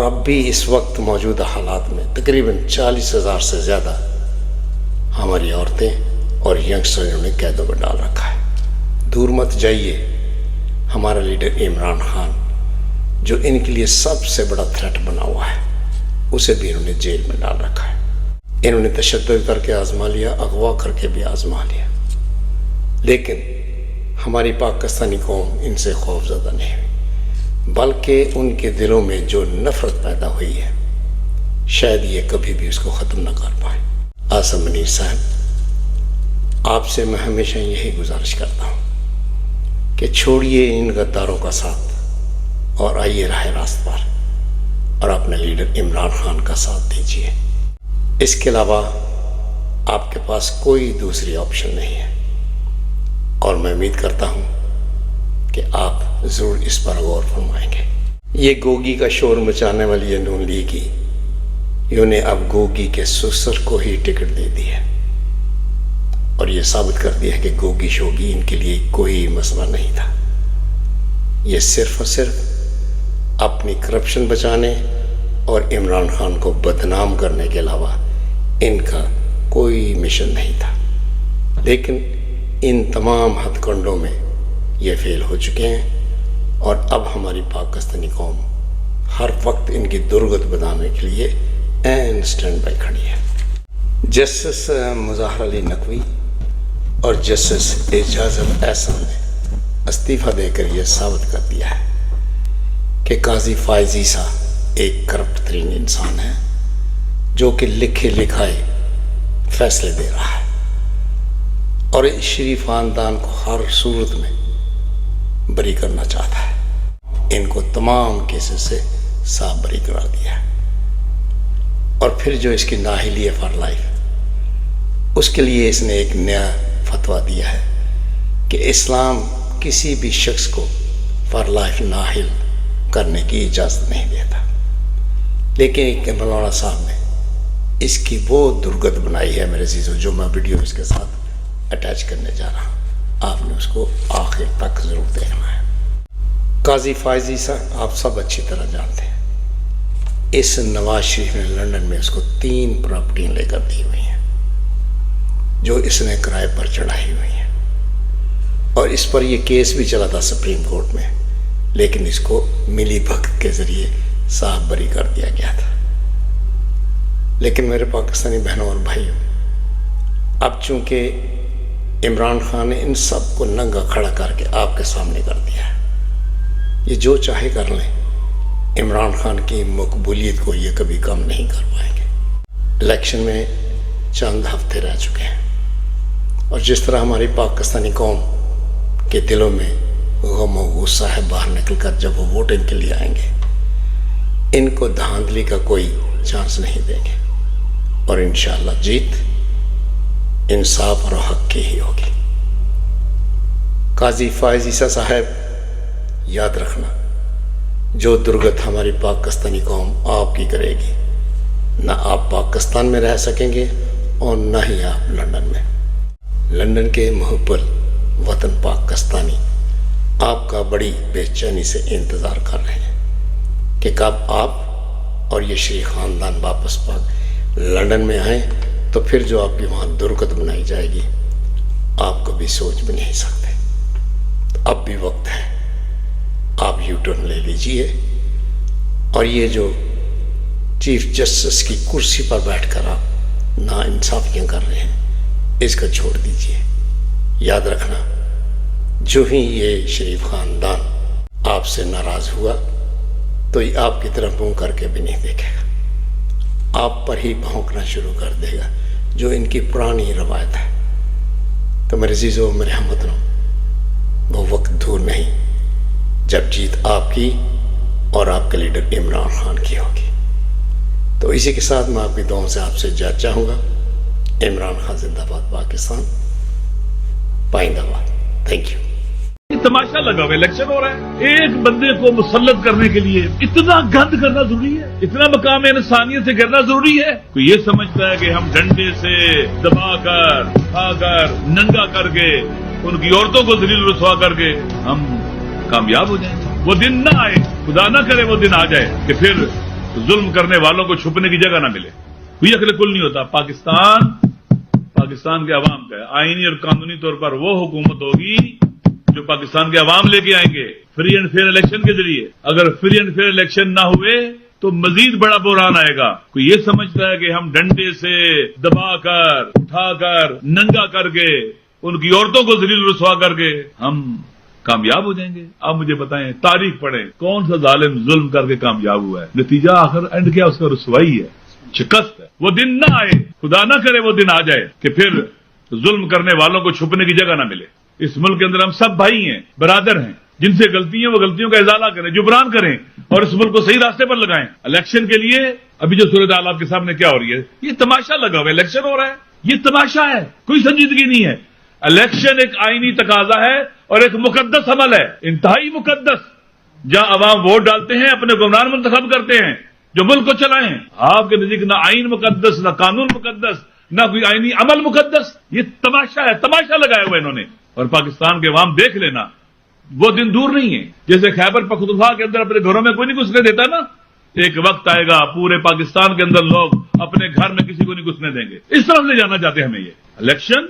اور اب بھی اس وقت موجودہ حالات میں تقریباً 40,000 سے زیادہ ہماری عورتیں اور ینگسٹروں نے قیدوں میں ڈال رکھا ہے۔ دور مت جائیے، ہمارا لیڈر عمران خان جو ان کے لیے سب سے بڑا تھریٹ بنا ہوا ہے، اسے بھی انہوں نے جیل میں ڈال رکھا ہے۔ انہوں نے تشدد کر کے آزما لیا، اغوا کر کے بھی آزما لیا، لیکن ہماری پاکستانی قوم ان سے خوف زدہ نہیں ہوئی، بلکہ ان کے دلوں میں جو نفرت پیدا ہوئی ہے شاید یہ کبھی بھی اس کو ختم نہ کر پائیں۔ عاصم منیر صاحب، آپ سے میں ہمیشہ یہی گزارش کرتا ہوں کہ چھوڑیے ان غداروں کا ساتھ اور آئیے راہ راست پر اور اپنے لیڈر عمران خان کا ساتھ دیجیے۔ اس کے علاوہ آپ کے پاس کوئی دوسری آپشن نہیں ہے، اور میں امید کرتا ہوں کہ آپ ضرور اس پر غور فرمائیں گے۔ یہ گوگی کا شور مچانے والی یہ نون لیگی، انہوں نے اب گوگی کے سسر کو ہی ٹکٹ دے دی ہے، اور یہ ثابت کر دیا ہے کہ گوگی شوگی ان کے لیے کوئی مسئلہ نہیں تھا۔ یہ صرف اور صرف اپنی کرپشن بچانے اور عمران خان کو بدنام کرنے کے علاوہ ان کا کوئی مشن نہیں تھا، لیکن ان تمام ہتھ کنڈوں میں یہ فیل ہو چکے ہیں، اور اب ہماری پاکستانی قوم ہر وقت ان کی درگت بنانے کے لیے این سٹینڈ بائی کھڑی ہے۔ جسٹس مظاہر علی نقوی اور جسٹس اعجاز الاحسان نے استعفیٰ دے کر یہ ثابت کر دیا ہے کہ قاضی فائز عیسیٰ ایک کرپٹ ترین انسان ہے جو کہ لکھے لکھائے فیصلے دے رہا ہے، اور اس شریف خاندان کو ہر صورت میں بری کرنا چاہتا ہے۔ ان کو تمام کیسز سے صاف بری قرار دیا ہے، اور پھر جو اس کی نااہلی ہے فار لائف، اس کے لیے اس نے ایک نیا فتویٰ دیا ہے کہ اسلام کسی بھی شخص کو فار لائف نااہل کرنے کی اجازت نہیں دیتا، لیکن ایک مولانا صاحب نے اس کی وہ درگت بنائی ہے میرے عزیزو، جو میں ویڈیو اس کے ساتھ اٹیچ کرنے جا رہا ہوں، آپ نے اس کو آخر تک ضرور دیکھنا ہے۔ قاضی فائز عیسیٰ آپ سب اچھی طرح جانتے ہیں، اس نواز شریف نے لندن میں اس کو 3 پراپرٹیاں لے کر دی ہوئی ہیں جو اس نے کرائے پر چڑھائی ہوئی ہیں، اور اس پر یہ کیس بھی چلا تھا سپریم کورٹ میں، لیکن اس کو ملی بھگت کے ذریعے صاف بری کر دیا گیا تھا۔ لیکن میرے پاکستانی بہنوں اور بھائیوں، اب چونکہ عمران خان نے ان سب کو ننگا کھڑا کر کے آپ کے سامنے کر دیا ہے، یہ جو چاہے کر لیں، عمران خان کی مقبولیت کو یہ کبھی کم نہیں کر پائیں گے۔ الیکشن میں چند ہفتے رہ چکے ہیں، اور جس طرح ہماری پاکستانی قوم کے دلوں میں غم و غصہ ہے باہر نکل کر جب وہ ووٹنگ کے لیے آئیں گے، ان کو دھاندلی کا کوئی چانس نہیں دیں گے، اور انشاءاللہ جیت انصاف اور حق کی ہی ہوگی۔ قاضی فائز عیسیٰ صاحب، یاد رکھنا، جو درگت ہماری پاکستانی قوم آپ کی کرے گی، نہ آپ پاکستان میں رہ سکیں گے اور نہ ہی آپ لندن میں۔ لندن کے محب وطن پاکستانی آپ کا بڑی بے چینی سے انتظار کر رہے ہیں کہ کب آپ اور یہ شیخ خاندان واپس لندن میں آئیں، تو پھر جو آپ کی وہاں درگت بنائی جائے گی آپ کبھی سوچ بھی نہیں سکتے۔ اب بھی وقت ہے، آپ یو ٹرن لے لیجئے، اور یہ جو چیف جسٹس کی کرسی پر بیٹھ کر آپ نا انصافیاں کر رہے ہیں، اس کا چھوڑ دیجئے۔ یاد رکھنا، جو ہی یہ شریف خاندان آپ سے ناراض ہوا تو یہ آپ کی طرف منہ کر کے بھی نہیں دیکھے گا، آپ پر ہی بھونکنا شروع کر دے گا، جو ان کی پرانی روایت ہے۔ تو میرے عزیزو، میرے ہم وطنوں، وہ وقت دور نہیں جب جیت آپ کی اور آپ کے لیڈر عمران خان کی ہوگی۔ تو اسی کے ساتھ میں آپ کی دعاؤں سے آپ سے اجازت چاہوں گا۔ عمران خان زندہ باد، پاکستان پائندہ باد۔ Thank you. تماشا لگا ہوا الیکشن ہو رہا ہے، ایک بندے کو مسلط کرنے کے لیے اتنا گند کرنا ضروری ہے، اتنا مقام انسانیت سے کرنا ضروری ہے؟ کوئی یہ سمجھتا ہے کہ ہم ڈنڈے سے دبا کر، اٹھا کر، ننگا کر کے، ان کی عورتوں کو ذلیل رسوا کر کے ہم کامیاب ہو جائیں؟ وہ دن نہ آئے، خدا نہ کرے وہ دن آ جائے کہ پھر ظلم کرنے والوں کو چھپنے کی جگہ نہ ملے. کوئی عقل کل نہیں ہوتا. پاکستان کے عوام کا ہے. آئینی اور قانونی طور پر وہ حکومت ہوگی جو پاکستان کے عوام لے کے آئیں گے فری اینڈ فیئر الیکشن کے ذریعے. اگر فری اینڈ فیئر الیکشن نہ ہوئے تو مزید بڑا بحران آئے گا. کوئی یہ سمجھتا ہے کہ ہم ڈنڈے سے دبا کر اٹھا کر ننگا کر کے ان کی عورتوں کو ذلیل رسوا کر کے ہم کامیاب ہو جائیں گے. آپ مجھے بتائیں, تاریخ پڑھیں, کون سا ظالم ظلم کر کے کامیاب ہوا ہے؟ نتیجہ آخر اینڈ کیا, اس کا رسوائی ہے, شکست ہے. وہ دن نہ آئے, خدا نہ کرے وہ دن آ جائے کہ پھر ظلم کرنے والوں کو چھپنے کی جگہ نہ ملے. اس ملک کے اندر ہم سب بھائی ہیں, برادر ہیں. جن سے غلطی ہیں وہ غلطیوں کا ازالہ کریں, جبران کریں اور اس ملک کو صحیح راستے پر لگائیں. الیکشن کے لیے ابھی جو صورتحال آپ کے سامنے کیا ہو رہی ہے, یہ تماشا لگا ہوا ہے. الیکشن ہو رہا ہے, یہ تماشا ہے, کوئی سنجیدگی نہیں ہے. الیکشن ایک آئینی تقاضا ہے اور ایک مقدس عمل ہے, انتہائی مقدس, جہاں عوام ووٹ ڈالتے ہیں, اپنے حکمران منتخب کرتے ہیں جو ملک کو چلائیں. آپ کے نزدیک نہ آئین مقدس, نہ قانون مقدس, نہ کوئی آئینی عمل مقدس. یہ تماشا ہے, تماشا لگایا ہوا انہوں نے. اور پاکستان کے عوام دیکھ لینا, وہ دن دور نہیں ہے. جیسے خیبر پختونخوا کے اندر اپنے گھروں میں کوئی نہیں گھسنے دیتا نا, ایک وقت آئے گا پورے پاکستان کے اندر لوگ اپنے گھر میں کسی کو نہیں گھسنے دیں گے. اس طرف لے جانا چاہتے ہیں ہمیں. یہ الیکشن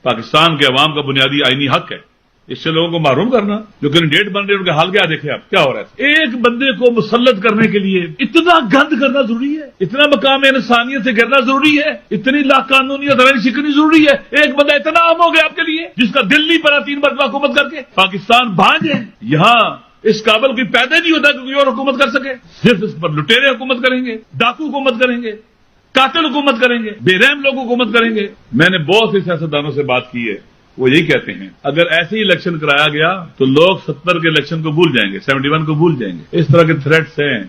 پاکستان کے عوام کا بنیادی آئینی حق ہے. اس سے لوگوں کو محروم کرنا, جو کینڈیڈیٹ بن رہے ہیں ان کا حال کیا دیکھیں آپ, کیا ہو رہا ہے. ایک بندے کو مسلط کرنے کے لیے اتنا گند کرنا ضروری ہے, اتنا مقام انسانیت سے گرنا ضروری ہے, اتنی لا قانونیت سیکھنی ضروری ہے. ایک بندہ اتنا عام ہو گیا آپ کے لیے جس کا دل نہیں پڑا 3 مرتبہ حکومت کر کے. پاکستان بھانج ہے, یہاں اس قابل کوئی پیدا نہیں ہوتا کہ کوئی اور حکومت کر سکے. صرف اس پر لٹیرے حکومت کریں گے, ڈاکو حکومت کریں گے, قاتل حکومت کریں گے, بے رحم لوگ حکومت کریں گے. میں نے بہت سے سیاستدانوں سے بات کی ہے, وہ یہی کہتے ہیں اگر ایسے ہی الیکشن کرایا گیا تو لوگ 70 کے الیکشن کو بھول جائیں گے, 71 کو بھول جائیں گے. اس طرح کے تھریٹس ہیں.